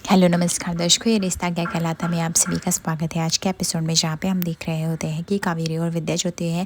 Hello नमस्कार दर्शकों, ये रिश्ता क्या कहलाता में आप सभी का स्वागत है आज के एपिसोड में, जहाँ पे हम देख रहे होते हैं कि कावेरी और विद्या जो होती है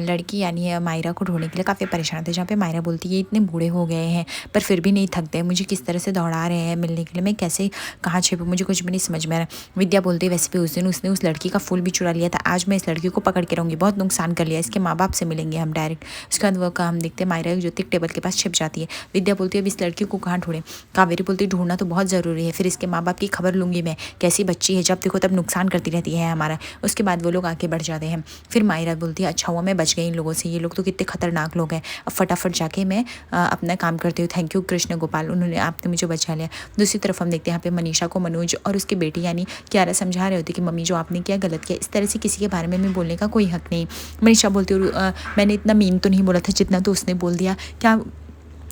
लड़की यानी मायरा को ढूंढने के लिए काफ़ी परेशान होते हैं। जहाँ पे मायरा बोलती है इतने बूढ़े हो गए हैं पर फिर भी नहीं थकते, मुझे किस तरह से दौड़ा रहे हैं मिलने के लिए, मैं कैसे कहाँ छिपूँ, मुझे कुछ भी नहीं समझ में आ रहा। विद्या बोलती है वैसे भी उस दिन उसने उस लड़की का फूल भी चुरा लिया था, आज मैं इस लड़की को पकड़ के रहूँगी, बहुत नुकसान कर लिया, इसके माँ बाप से मिलेंगे हम डायरेक्ट। उसके बाद वो का हम देखते हैं मायरा जो थी टेबल के पास छिप जाती है। विद्या बोलती है अब इस लड़की को कहाँ ढूंढें। कावेरी बोलती है ढूंढना तो बहुत ज़रूरी है, फिर इसके माँ बाप की खबर लूँगी मैं, कैसी बच्ची है, जब देखो तब नुकसान करती रहती है हमारा। उसके बाद वो लोग आके बढ़ जाते हैं। फिर मायरा बोलती है अच्छा हुआ मैं बच गई इन लोगों से, ये लोग तो कितने खतरनाक लोग हैं, अब फटाफट जाके मैं अपना काम करती हूँ, थैंक यू कृष्ण गोपाल, उन्होंने आपने मुझे बचा लिया। दूसरी तरफ हम देखते हैं यहाँ पे मनीषा को मनोज और उसकी बेटी यानी कियारा समझा रहे होते कि मम्मी जो आपने किया गलत किया, इस तरह से किसी के बारे में बोलने का कोई हक नहीं। मनीषा बोलती है मैंने इतना मीन तो नहीं बोला था जितना तो उसने बोल दिया, क्या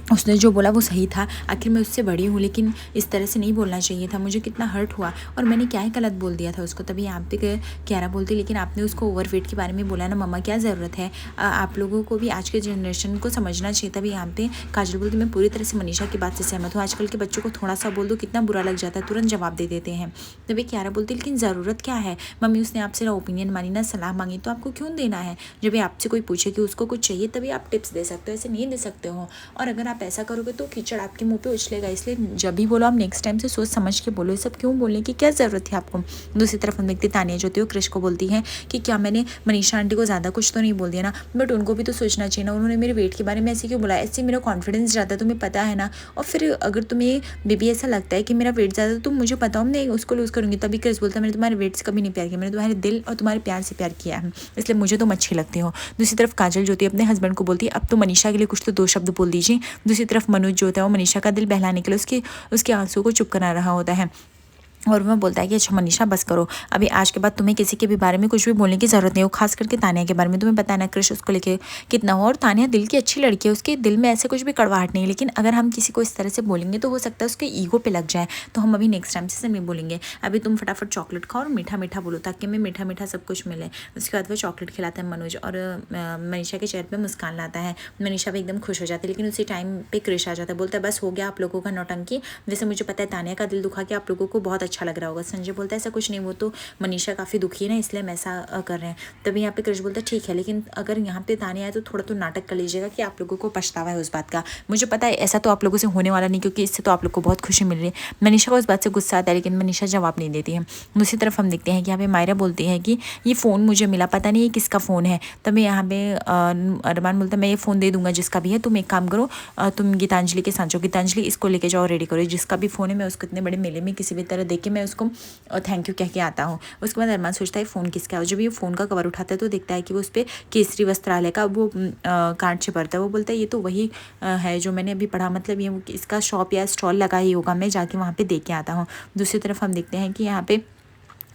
उसने जो बोला वो सही था, आखिर मैं उससे बड़ी हूँ, लेकिन इस तरह से नहीं बोलना चाहिए था, मुझे कितना हर्ट हुआ और मैंने क्या ही गलत बोल दिया था उसको। तभी यहाँ पे कियारा बोलती लेकिन आपने उसको ओवरवेट के बारे में बोला ना मम्मा, क्या ज़रूरत है, आप लोगों को भी आज के जनरेशन को समझना चाहिए। तभी यहाँ पे काजल बोलती मैं पूरी तरह से मनीषा की बात से सहमत हूँ, आजकल के बच्चों को थोड़ा सा बोल दो कितना बुरा लग जाता है, तुरंत जवाब दे देते हैं। तभी कियारा बोलती लेकिन ज़रूरत क्या है मम्मी, उसने आपसे ना ओपिनियन मानी ना सलाह मांगी, तो आपको क्यों देना है। जब आपसे कोई पूछे कि उसको कुछ चाहिए तभी आप टिप्स दे सकते हो, ऐसे नहीं दे सकते हो। और अगर आप ऐसा करोगे तो कीचड़ आपके मुंह पे उछलेगा, इसलिए जब भी बोलो आप नेक्स्ट टाइम से सोच समझ के बोलो, ये सब क्यों बोलने की क्या ज़रूरत है आपको। दूसरी तरफ हम देखते तानिया जो होती है क्रिश को बोलती है कि क्या मैंने मनीषा आंटी को ज़्यादा कुछ तो नहीं बोल दिया ना, बट उनको भी तो सोचना चाहिए ना, उन्होंने मेरे वेट के बारे में ऐसे क्यों बोला, ऐसे मेरा कॉन्फिडेंस ज़्यादा तुम्हें पता है ना। और फिर अगर तुम्हें बेबी ऐसा लगता है कि मेरा वेट ज़्यादा तो मुझे पता हो, मैं उसको लूज़ करूँगी। तभी क्रिश बोलता है मैंने तुम्हारे वेट से कभी नहीं प्यार किया, मैंने तुम्हारे दिल और तुम्हारे प्यार से प्यार किया है, इसलिए मुझे तुम अच्छी लगती हो। दूसरी तरफ काजल जो होती है अपने हस्बैंड को बोलती है अब तो मनीषा के लिए कुछ तो दो शब्द बोल दीजिए। दूसरी तरफ मनोज जो होता है वो मनीषा का दिल बहलाने के लिए उसके आंसू को चुप करा रहा होता है और वह बोलता है कि अच्छा मनीषा बस करो, अभी आज के बाद तुम्हें किसी के भी बारे में कुछ भी बोलने की ज़रूरत नहीं हो, खास करके तानिया के बारे में। तुम्हें पता है ना क्रिश उसको लेके कितना हो, और तानिया दिल की अच्छी लड़की है, उसके दिल में ऐसे कुछ भी कड़वाहट नहीं है, लेकिन अगर हम किसी को इस तरह से बोलेंगे तो हो सकता है उसके ईगो पे लग जाए, तो हम अभी नेक्स्ट टाइम से नहीं बोलेंगे। अभी तुम फटाफट चॉकलेट खाओ और मीठा मीठा बोलो ताकि हमें मीठा मीठा सब कुछ मिले। उसके बाद वो चॉकलेट खिलाता है मनोज और मनीषा के चेहरे पर मुस्कान लाता है। मनीषा भी एकदम खुश हो जाती है, लेकिन उसी टाइम पे क्रिश आ जाता है, बोलता है बस हो गया आप लोगों का नौटंकी, वैसे मुझे पता है तानिया का दिल दुखा के आप लोगों को बहुत अच्छा लग रहा होगा। संजय बोलता है ऐसा कुछ नहीं, वो तो मनीषा काफ़ी दुखी है ना, इसलिए हम ऐसा कर रहे हैं। तभी यहाँ पे क्रिश बोलता है ठीक है, लेकिन अगर यहाँ पे ताने आए तो थोड़ा तो नाटक कर लीजिएगा कि आप लोगों को पछतावा है उस बात का, मुझे पता है ऐसा तो आप लोगों से होने वाला नहीं, क्योंकि इससे तो आप लोग को बहुत खुशी मिल रही है। मनीषा को उस बात से गुस्सा आता है, लेकिन मनीषा जवाब नहीं देती है। दूसरी तरफ हम देखते हैं कि यहाँ पे मायरा बोलती है कि ये फ़ोन मुझे मिला, पता नहीं ये किसका फ़ोन है। तभी यहाँ पे अरमान बोलता है मैं ये फ़ोन दे दूंगा जिसका भी है, तुम एक काम करो, तुम गीतांजलि के साथ जाओ, गीतांजलि इसको लेके जाओ, रेडी करो, जिसका भी फ़ोन है मैं उसको इतने बड़े मेले में किसी भी तरह देख के मैं उसको थैंक यू कह के आता हूँ। उसके बाद अरमान सोचता है फ़ोन किसका है, और जब ये फ़ोन का कवर उठाता है तो देखता है कि वो उस पर केसरी वस्त्रालय का वो कार्ड चिपकता है। वो बोलता है ये तो वही है जो मैंने अभी पढ़ा, मतलब ये इसका शॉप या स्टॉल लगा ही होगा, मैं जाके वहाँ पे देख के आता हूँ। दूसरी तरफ हम देखते हैं कि यहाँ पे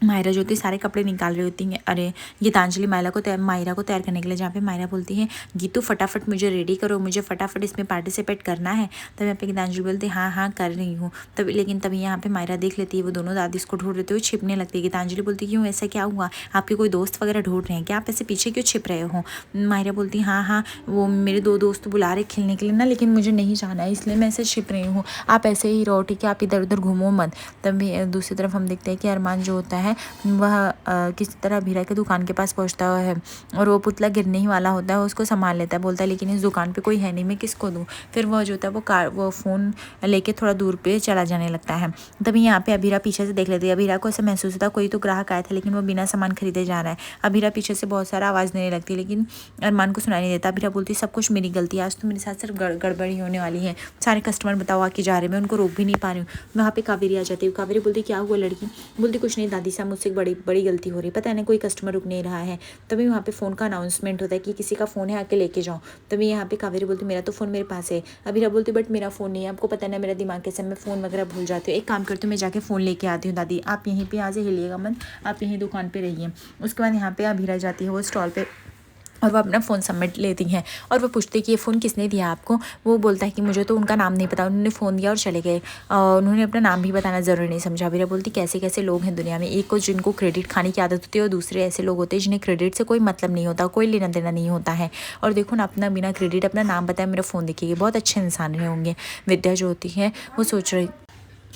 मायरा जो होती सारे कपड़े निकाल रही होती हैं, अरे गीतांजलि मायरा को तैयार करने के लिए, जहाँ पे मायरा बोलती है गीतू फटाफट मुझे रेडी करो, मुझे फटाफट इसमें पार्टिसिपेट करना है। तब यहाँ पे गीतांजलि बोलती है हाँ कर रही हूँ। तभी लेकिन तभी यहाँ पे मायरा देख लेती है वो दोनों दादी इसको ढूंढ रहे थे, छिपने लगती है। गीतांजलि बोलती है क्यों ऐसा क्या हुआ, आपके कोई दोस्त वगैरह ढूंढ रहे हैं क्या, आप ऐसे पीछे क्यों छिप रहे हो। मायरा बोलती है हाँ वो मेरे दो दोस्त बुला रहे खेलने के लिए ना, लेकिन मुझे नहीं जाना है इसलिए मैं ऐसे छिप रही हूँ, आप ऐसे ही रहो ठीक है, आप इधर उधर घूमो मत। तभी दूसरी तरफ हम देखते हैं कि अरमान जो होता है वह किसी तरह अभीरा के दुकान के पास पहुंचता है और वो पुतला गिरने ही वाला होता है, उसको संभाल लेता है, बोलता है लेकिन इस दुकान पे कोई है नहीं, मैं किसको दूँ। फिर वह जो होता है वो फ़ोन लेके थोड़ा दूर पे चला जाने लगता है। तभी यहाँ पे अभीरा पीछे से देख लेती है, अभीरा को ऐसा महसूस होता है कोई तो ग्राहक आया था, लेकिन वो बिना सामान खरीदे जा रहा है। अभीरा पीछे से बहुत सारा आवाज़ देने लगती है, लेकिन अरमान को सुनाई नहीं देता। अभीरा बोलती है सब कुछ मेरी गलती है, आज तो मेरे साथ सिर्फ गड़बड़ी होने वाली है, सारे कस्टमर बताओ आके जा रहे हैं, मैं उनको रोक भी नहीं पा रही हूँ। वहाँ पे कावेरी आ जाती है, कावेरी बोलती क्या हुआ, लड़की बोलती कुछ नहीं दादी साहब, मुझसे बड़ी गलती हो रही है, पता है ना कोई कस्टमर रुक नहीं रहा है। तभी वहाँ पे फ़ोन का अनाउंसमेंट होता है कि किसी का फ़ोन है आके लेके जाओ। तभी यहाँ पे कावेरी बोलती मेरा तो फ़ोन मेरे पास है। अभीरा बोलती बट मेरा फ़ोन नहीं है, आपको पता है ना मेरा दिमाग कैसे, मैं फ़ोन वगैरह भूल जाती हूँ, एक काम करती हूँ मैं जाके फ़ोन लेके आती हूँ दादी, आप यहीं पे आज हिलिएगा मत, आप यहीं दुकान पर रहिए। उसके बाद यहाँ पे अभीरा जाती है वो स्टॉल पर और वो अपना फ़ोन सबमिट लेती हैं और वो पूछती है कि ये फ़ोन किसने दिया आपको। वो बोलता है कि मुझे तो उनका नाम नहीं पता, उन्होंने फ़ोन दिया और चले गए, उन्होंने अपना नाम भी बताना ज़रूरी नहीं समझा। अभीरा बोलती कैसे कैसे लोग हैं दुनिया में, एक को जिनको क्रेडिट खाने की आदत होती है और दूसरे ऐसे लोग होते हैं जिन्हें क्रेडिट से कोई मतलब नहीं होता, कोई लेना देना नहीं होता है। और देखो ना अपना बिना क्रेडिट अपना नाम बताए मेरा फ़ोन देखिए, बहुत अच्छे इंसान रहे होंगे। विद्या जो होती है वो सोच रही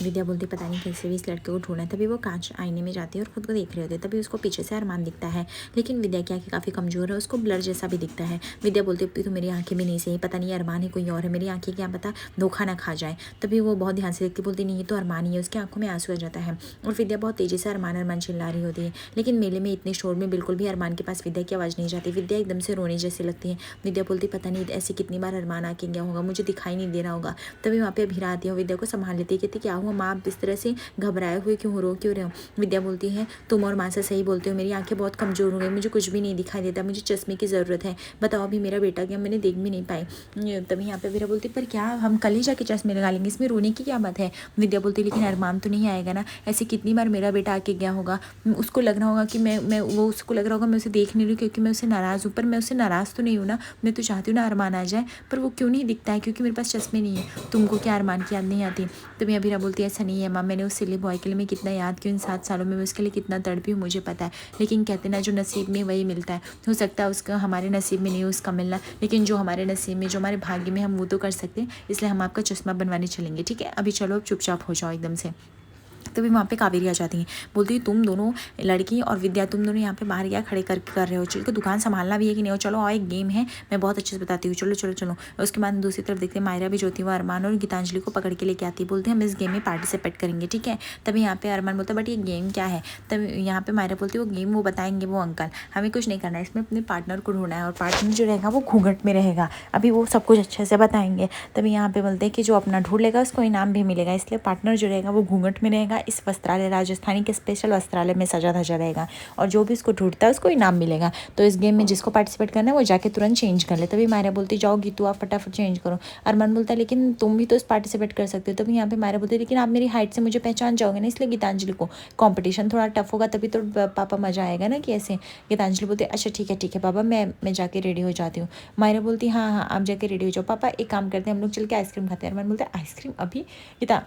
विद्या बोलती पता नहीं कैसे भी इस लड़के को ढूंढना है। तभी वो कांच आईने में जाती है और खुद को देख रहे होते हैं। तभी उसको पीछे से अरमान दिखता है, लेकिन विद्या की आंखें काफ़ी कमज़ोर है, उसको ब्लर जैसा भी दिखता है। विद्या बोलती है तो मेरी आंखें भी नहीं सही, पता नहीं अरमान है कोई और है, मेरी आंखें क्या पता धोखा ना खा जाए। तभी वो बहुत ध्यान से देखती, बोलती नहीं ये तो अरमान ही है। उसकी आंखों में आंसू आ जाता है और विद्या बहुत तेज़ी से अरमान अरमान चिल्ला रही होती है, लेकिन मेले में इतने शोर में बिल्कुल भी अरमान के पास विद्या की आवाज़ नहीं जाती। विद्या एकदम से रोने जैसी लगती है। विद्या बोलती पता नहीं ऐसे कितनी बार अरमान आके गया होगा, मुझे दिखाई नहीं दे रहा होगा। तभी वहाँ पे अभीरा आती है, विद्या को संभाल लेती है, कहती क्या हुआ माँ, आप इस तरह से घबराए हुए क्यों, रो क्यों रहे हो। विद्या बोलती है तुम और माँ से सही बोलते हो, मेरी आंखें बहुत कमज़ोर हो गई, मुझे कुछ भी नहीं दिखाई देता, मुझे चश्मे की ज़रूरत है, बताओ अभी मेरा बेटा क्या, मैंने देख भी नहीं पाई। तभी यहाँ पे अभीरा बोलती पर क्या हम कल ही जाके चश्मे लगा लेंगे, इसमें रोने की क्या बात है। विद्या बोलती लेकिन अरमान तो नहीं आएगा ना, ऐसे कितनी बार मेरा बेटा आके गया होगा, उसको लग रहा होगा कि मैं वो उसको लग रहा होगा मैं उसे देख नहीं रही क्योंकि मैं उससे नाराज़ हूँ, पर मैं उससे नाराज़ तो नहीं हूँ ना, मैं तो चाहती हूँ ना अरमान आ जाए, पर वो क्यों नहीं दिखता है, क्योंकि मेरे पास चश्मे नहीं है। तुमको क्या अरमान की याद नहीं आती। तभी अभीरा बोलती है ऐसा नहीं है माँ, मैंने उस सिली बॉय के लिए मैं कितना याद की, इन 7 सालों में मैं उसके लिए कितना तड़पी हूँ मुझे पता है, लेकिन कहते ना जो नसीब में वही मिलता है, हो सकता है उसका हमारे नसीब में नहीं हो उसका मिलना, लेकिन जो हमारे नसीब में जो हमारे भाग्य में हम वो तो कर सकते हैं, इसलिए हम आपका चश्मा बनवाने चलेंगे, ठीक है अभी चलो अब चुपचाप हो जाओ एकदम से। तभी वहाँ पे कावेरी आ जाती है, बोलती है तुम दोनों लड़की और विद्या तुम दोनों यहाँ पे बाहर क्या खड़े कर रहे हो, चलो को दुकान संभालना भी है कि नहीं हो, चलो और एक गेम है मैं बहुत अच्छे से बताती हूँ, चलो चलो चलो। उसके बाद दूसरी तरफ देखते हैं मायरा भी जो थी वो अरमान और गीतांजलि को पकड़ के लेके आती है, बोलते हैं हम इस गेम में पार्टिसिपेट करेंगे, ठीक है। तभी यहाँ पे अरमान बोलता है बट ये गेम क्या है। तब यहाँ पे मायरा बोलती है वो गेम वो बताएंगे वो अंकल, हमें कुछ नहीं करना है, इसमें अपने पार्टनर को ढूंढना है और पार्टनर जो रहेगा वो घूंघट में रहेगा, अभी वो सब कुछ अच्छे से बताएंगे। तभी यहाँ पे बोलते हैं कि जो अपना ढूंढ लेगा उसको इनाम भी मिलेगा, इसलिए पार्टनर जो रहेगा वो घूंघट में रहेगा, इस वस्त्रालय राजस्थानी के स्पेशल वस्त्रालय में सजा धजा रहेगा, और जो भी इसको ढूंढता है उसको इनाम मिलेगा। तो इस गेम में जिसको पार्टिसिपेट करना है वो जाके तुरंत चेंज कर ले। तभी मायरा बोलती जाओ गीतू आप फटाफट चेंज करो। अरमान बोलता है लेकिन तुम भी तो इस पार्टिसिपेट कर सकते हो। तभी यहाँ पे मायरा बोलती है लेकिन आप मेरी हाइट से मुझे पहचान जाओगे ना, इसलिए गीतांजलि को कॉम्पिटिशन थोड़ा टफ होगा, तभी तो पापा मजा आएगा ना कि ऐसे। गीतांजलि बोलती है अच्छा ठीक है पापा मैं जाके रेडी हो जाती हूँ। मायरा बोलती हाँ आप जाके रेडी हो जाओ। पापा एक काम करते हैं हम लोग चल के आइसक्रीम खाते हैं। अरमान बोलते हैं आइसक्रीम अभी। गीता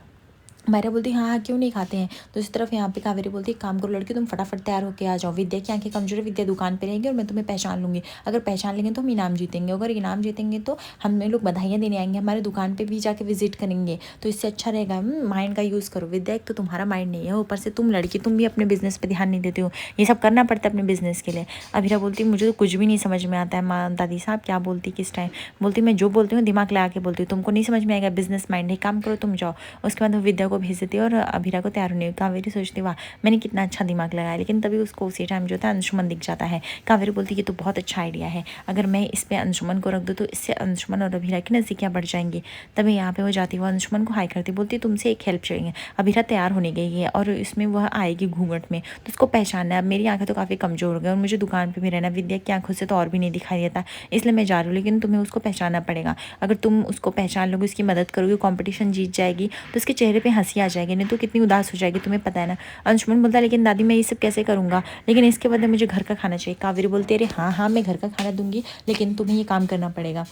मायरा बोलती हाँ क्यों नहीं खाते हैं। तो इस तरफ यहाँ पे कावेरी बोलती है काम करो लड़की तुम फटाफट तैयार होकर आ जाओ, विद्या की आंखें कमजोर है, विद्या दुकान पे रहेगी और मैं तुम्हें पहचान लूँगी, अगर पहचान लेंगे तो हम इनाम जीतेंगे, अगर इनाम जीतेंगे तो हमें लोग बधाइयाँ देने आएंगे, हमारे दुकान पर भी जाके विजिट करेंगे, तो इससे अच्छा रहेगा माइंड का यूज़ करो। विद्या एक तो तुम्हारा माइंड नहीं है, ऊपर से तुम लड़की तुम भी अपने बिजनेस पर ध्यान नहीं देते हो, ये सब करना पड़ता है अपने बिजनेस के लिए। अभीरा बोलती मुझे तो कुछ भी नहीं समझ में आता है माँ दादी साहब क्या बोलती किस टाइम। बोलती मैं जो बोलती हूँ दिमाग लगा के बोलती हूँ, तुमको नहीं समझ में आएगा, बिजनेस माइंड है, काम करो तुम जाओ। उसके बाद वो विद्या को भेज देती है और अभीरा को तैयार होने। कावेरी सोचती वाह मैंने कितना अच्छा दिमाग लगाया, लेकिन तभी उसको उसी टाइम जो था अंशुमन दिख जाता है। कावेरी बोलती ये तो बहुत अच्छा आइडिया है, अगर मैं इस पर अंशुमन को रख दूँ तो इससे अंशुमन और अभीरा की नज़दीकियाँ बढ़ जाएंगी। तभी यहाँ पे वो जाती है, वो अंशुमन को हाई करती, बोलती तुमसे एक हेल्प चाहिए। अभीरा तैयार होने गई है और इसमें वह आएगी घूंघट में, तो उसको पहचानना है। अब मेरी आंखें तो काफ़ी कमज़ोर हो गई और मुझे दुकान पर भी रहना, विद्या की आंखों से तो और भी नहीं दिखाई देता, इसलिए मैं जा रही हूँ, लेकिन तुम्हें उसको पहचानना पड़ेगा। अगर तुम उसको पहचान लोगे उसकी मदद करोगे कॉम्पिटिशन जीत जाएगी तो उसके चेहरे पर हंसी आ जाएगी, नहीं तो कितनी उदास हो जाएगी तुम्हें पता है ना। अंशुमन बोलता है लेकिन दादी मैं ये सब कैसे करूँगा, लेकिन इसके बदले मुझे घर का खाना चाहिए। कावेरी बोलती है अरे हाँ मैं घर का खाना दूंगी, लेकिन तुम्हें ये काम करना पड़ेगा।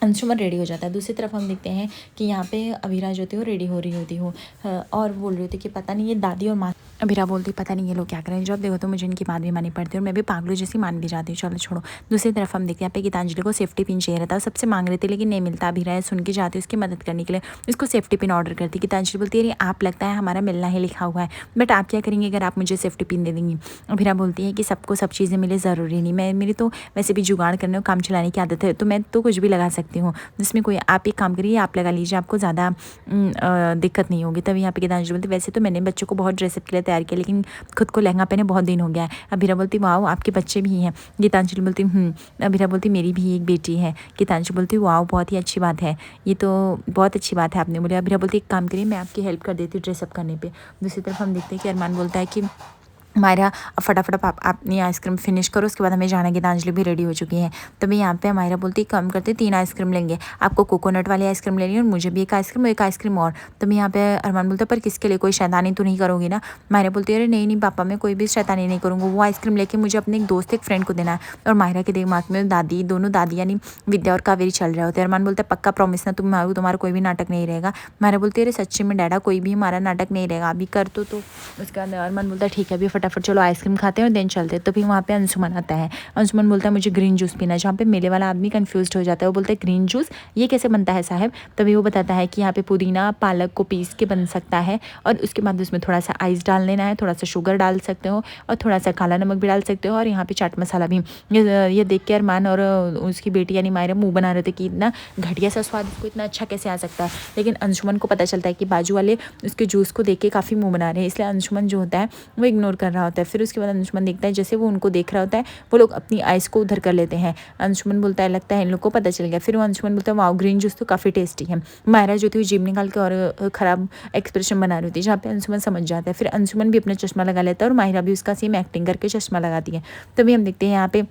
अंशुमन रेडी हो जाता है। दूसरी तरफ हम देखते हैं कि यहाँ पे अभीरा जो थी वो रेडी हो रही होती हो और बोल रही होती कि पता नहीं ये दादी और माँ। अभीरा बोलती पता नहीं ये लोग क्या करें, जब देखो तो मुझे इनकी बात भी माननी पड़ती है और मैं भी पागलों जैसी मान भी जाती हूँ, चलो छोड़ो। दूसरी तरफ हम देखते हैं यहाँ पे गीतांजलि को सेफ्टी पिन चाहिए रहता है, सबसे मांग रहे थे लेकिन नहीं मिलता। अभीरा सुन के जाती है उसकी मदद करने के लिए, उसको सेफ्टी पिन ऑर्डर करती। गीतांजलि बोलती है अरे आप लगता है हमारा मिलना ही लिखा हुआ है, बट आप क्या करेंगे अगर आप मुझे सेफ्टी पिन दे देंगी। अभीरा बोलती है कि सबको सब चीज़ें मिले ज़रूरी नहीं, मैं मेरी तो वैसे भी जुगाड़ करने और काम चलाने की आदत है, तो मैं तो कुछ भी लगा सकती हूँ, जिसमें कोई आप एक काम करिए आप लगा लीजिए, आपको ज़्यादा दिक्कत नहीं होगी। तभी यहाँ पे गीतांजलि बोलती वैसे तो मैंने बच्चों को बहुत ड्रेसअप के लिए तैयार किया, लेकिन खुद को लहंगा पहने बहुत दिन हो गया है। अभीरा बोलती वाह आपके बच्चे भी हैं। गीतांजलि बोलती अभीरा बोलती मेरी भी एक बेटी है। गीतांजलि बोलती वाह बहुत ही अच्छी बात है, ये तो बहुत अच्छी बात है आपने बोली। अभीरा बोलती एक काम करिए मैं आपकी हेल्प कर देती हूँ ड्रेसअप करने पर। दूसरी तरफ हम देखते हैं कि अरमान बोलता है कि मायरा फटाफट आप अपनी आइसक्रीम फिनिश करो, उसके बाद हमें जाना। गीतांजलि भी रेडी हो चुकी है। तभी यहाँ पे मायरा बोलती कम करते 3 आइसक्रीम लेंगे, आपको कोकोनट वाली आइसक्रीम लेनी है और मुझे भी एक आइसक्रीम और। तभी यहाँ पे अरमान बोलता पर किसके लिए, कोई शैतानी तो नहीं करोगी ना। मायरा बोलती है अरे नहीं पापा मैं कोई भी शैतानी नहीं करूँगा, वो आइसक्रीम लेके मुझे अपने एक दोस्त एक फ्रेंड को देना है। और मायरा के दिमाग में दोनों दादी यानी विद्या और कावेरी चल रहे होते हैं। अरमान बोलता है पक्का प्रॉमिस ना तुम्हारा कोई भी नाटक नहीं रहेगा। मायरा बोलती है अरे सच्ची में डैडा कोई भी हमारा नाटक नहीं रहेगा, अभी कर तो। उसके बाद अरमान बोलता है ठीक है अभी फटाफट चलो आइसक्रीम खाते हैं और देन चलते हैं। तभी वहाँ पे अंशुमन आता है। अंशुमन बोलता है मुझे ग्रीन जूस पीना है, जहाँ पे मेले वाला आदमी कन्फ्यूज्ड हो जाता है। वो बोलता है ग्रीन जूस ये कैसे बनता है साहब? तभी वो बताता है कि यहाँ पे पुदीना पालक को पीस के बन सकता है और उसके बाद उसमें थोड़ा सा आइस डाल लेना है, थोड़ा सा शुगर डाल सकते हो और थोड़ा सा काला नमक भी डाल सकते हो और यहाँ पे चाट मसाला भी। ये देख के अरमान और उसकी बेटी यानी मायरा मुँह बना रहे थे कि इतना घटिया सा स्वाद, इसको इतना अच्छा कैसे आ सकता है। लेकिन अंशुमन को पता चलता है कि बाजू वाले उसके जूस को देख के काफ़ी मुँह बना रहे हैं, इसलिए अंशुमन जो होता है वो इग्नोर कर रहा होता है। फिर उसके बाद अंशुमन देखता है जैसे वो उनको देख रहा होता है वो लोग अपनी आइस को उधर कर लेते हैं। अंशुमन बोलता है लगता है इन लोग को पता चल गया। फिर वो अंशुमन बोलता है वाओ ग्रीन जूस तो काफ़ी टेस्टी है। मायरा जो थी वो जीभ निकाल के और ख़राब एक्सप्रेशन बना रही थी, जहाँ पे अंशुमन समझ जाता है। फिर अंशुमन भी अपना चश्मा लगा लेता है और मायरा भी उसका सेम एक्टिंग करके चश्मा लगाती है। तभी हम देखते हैं यहाँ पे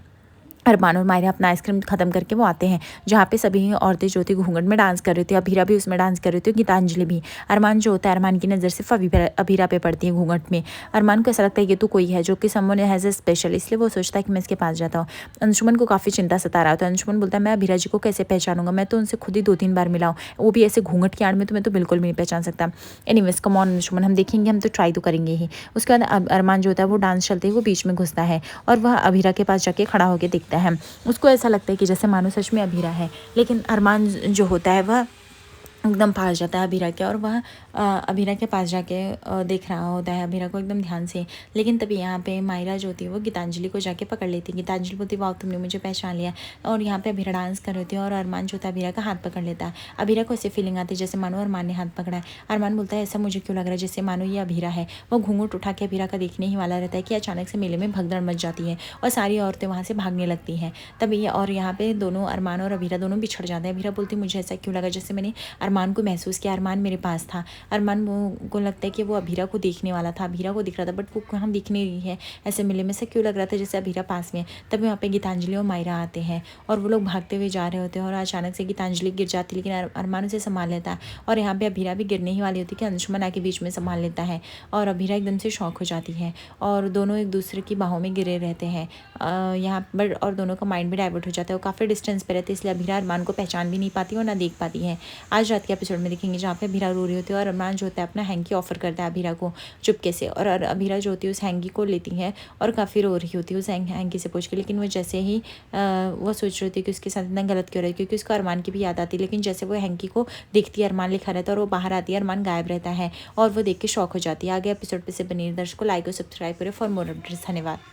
अरमान और मायरा अपना आइसक्रीम खत्म करके वो आते हैं, जहाँ पे सभी औरतें जो थी घूंघट में डांस कर रही थी। अभीरा भी उसमें डांस कर रही थी, गीतांजलि भी। अरमान जो होता है, अरमान की नज़र सिर्फ अभीरा पे पड़ती है घूंघट में। अरमान को ऐसा लगता है कि तू कोई है जो कि समवन हैज़ ए स्पेशल, इसलिए वो सोचता है कि मैं इसके पास जाता हूँ। अंशुमन को काफ़ी चिंता सता रहा होता है। अंशुमन बोलता है मैं अभीरा जी को कैसे पहचानूंगा, मैं तो उनसे खुद ही 2-3 बार मिला हूँ, वो भी ऐसे घूंघट की आड़ में, तो मैं तो बिल्कुल भी नहीं पहचान सकता। एनीवेज कम ऑन अंशुमन, हम देखेंगे, हम तो ट्राई तो करेंगे ही। उसके बाद अरमान जो होता है वो डांस चलते ही वो बीच में घुसता है और वह अभीरा के पास जाके खड़ा होकर देखता है। उसको ऐसा लगता है कि जैसे मानो सच में अभीरा है, लेकिन अरमान जो होता है वह एकदम पास जाता है अभीरा के और वह अभीरा के पास जाके देख रहा होता है अभीरा को एकदम ध्यान से। लेकिन तभी यहाँ पे मायरा जो होती है वो गीतांजलि को जाके पकड़ लेती है। गीतांजलि बोलती वाह तुमने मुझे पहचान लिया। और यहाँ पे अभीरा डांस कर रही थी और अरमान जो होता है अभीरा का हाथ पकड़ लेता है। अभीरा को ऐसे फीलिंग आती है जैसे मानो अरमान ने हाथ पकड़ा है। अरमान बोलता है ऐसा मुझे क्यों लग रहा है जैसे मानो ये अभीरा है। वो घूंघट उठा के अभीरा का देखने ही वाला रहता है कि अचानक से मेले में भगदड़ मच जाती है और सारी औरतें वहाँ से भागने लगती हैं। तभी और यहाँ पे दोनों अरमान और अभीरा दोनों बिछड़ जाते हैं। अभीरा बोलती मुझे ऐसा क्यों लगा जैसे मैंने अरमान को महसूस किया, अरमान मेरे पास था। अरमान को लगता है कि वो अभीरा को देखने वाला था, अभीरा को दिख रहा था, बट वो कहाँ दिख नहीं रही है। ऐसे मिले में से क्यों लग रहा था जैसे अभीरा पास में है। तभी वहाँ पे गीतांजलि और मायरा आते हैं और वो लोग भागते हुए जा रहे होते हैं और अचानक से गीतांजलि गिर जाती है, लेकिन अरमान उसे संभाल लेता है। और यहाँ पे अभीरा भी गिरने ही वाली होती है कि अंशुमन आके बीच में संभाल लेता है और अभीरा एकदम से शॉक हो जाती है और दोनों एक दूसरे की बाहों में गिरे रहते हैं यहाँ पर। और दोनों का माइंड भी डाइवर्ट हो जाता है, वो काफ़ी डिस्टेंस पे रहते हैं, इसलिए अभीरा अरमान को पहचान भी नहीं पाती और ना देख पाती है। आज रात के एपिसोड में देखेंगे जहाँ पे अभीरा रो रही होती है और अरमान जो होता है अपना हैंकी ऑफर करता है अभीरा को चुपके से, और अभीरा जो होती है उस हैंकी को लेती है और काफ़ी रो रही होती है उस हैंकी से पूछ के। लेकिन वो जैसे ही वो सोच रही होती है कि उसके साथ इतना गलत क्यों रहा है, क्योंकि उसको अरमान की भी याद आती है। लेकिन जैसे वो हैंकी को देखती है अरमान लिखा रहता है और वो बाहर आती है, अरमान गायब रहता है और वो देख के शौक हो जाती है। आगे एपिसोड पे से बनी दर्शकों लाइक और सब्सक्राइब करें फॉर मोर अपडेट्स। धन्यवाद।